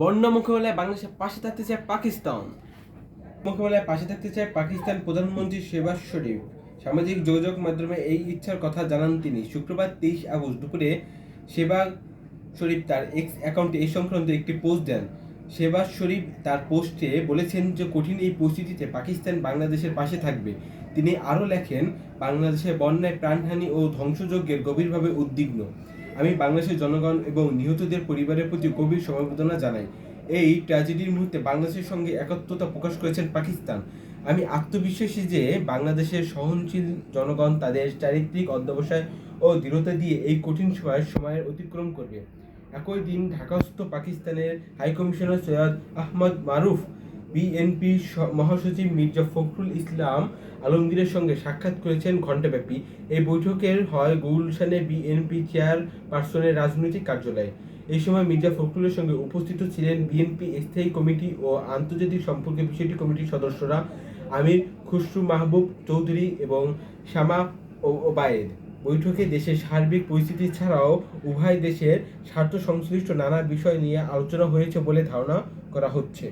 বন্যা মোকাবেলায় বাংলাদেশের পাশে থাকতে চায় পাকিস্তান। মোকাবেলায় পাশে থাকতে চায় পাকিস্তান প্রধানমন্ত্রী শেহবাজ শরীফ। সামাজিক যোগাযোগ মাধ্যমে এই ইচ্ছার কথা জানান তিনি। শুক্রবার 23 আগস্ট দুপুরে শেহবাজ শরীফ তার এক্স অ্যাকাউন্টে এই সংক্রান্ত একটি পোস্ট দেন। শেহবাজ শরীফ তার পোস্টে বলেছেন যে কঠিন এই পরিস্থিতিতে পাকিস্তান বাংলাদেশের পাশে থাকবে। তিনি আরও লেখেন, বাংলাদেশের বন্যায় প্রাণহানি ও ধ্বংসযজ্ঞের গভীরভাবে উদ্বিগ্ন। আমি বাংলাদেশের জনগণ এবং নিহতদের পরিবারের প্রতি গভীর সমবেদনা জানাই। এই ট্র্যাজেডির মুহূর্তে বাংলাদেশের সঙ্গে একাত্মতা প্রকাশ করেছেন পাকিস্তান। আমি আত্মবিশ্বাসী যে বাংলাদেশের সহনশীল জনগণ তাদের চারিত্রিক অধ্যবসায় ও দৃঢ়তা দিয়ে এই কঠিন সময়ের অতিক্রম করবে। একই দিন ঢাকাস্থ পাকিস্তানের হাইকমিশনার সৈয়দ আহমদ মারুফ বিএনপি মহাসচিব মির্জা ফখরুল ইসলাম আলমগীরের সঙ্গে সাক্ষাৎ করেছেন ঘণ্টাব্যাপী। এই বৈঠকের হয় গুলশানে বিএনপি চেয়ারপারসনের রাজনৈতিক কার্যালয়ে। এই সময় মির্জা ফখরুলের সঙ্গে উপস্থিত ছিলেন বিএনপি স্থায়ী কমিটি ও আন্তর্জাতিক সম্পর্ক বিষয়টি কমিটির সদস্যরা আমির খুসরু মাহবুব চৌধুরী এবং শামা ওবায়েদ। বৈঠকে দেশের সার্বিক পরিস্থিতি ছাড়াও উভয় দেশের স্বার্থ সংশ্লিষ্ট নানা বিষয় নিয়ে আলোচনা হয়েছে বলে ধারণা করা হচ্ছে।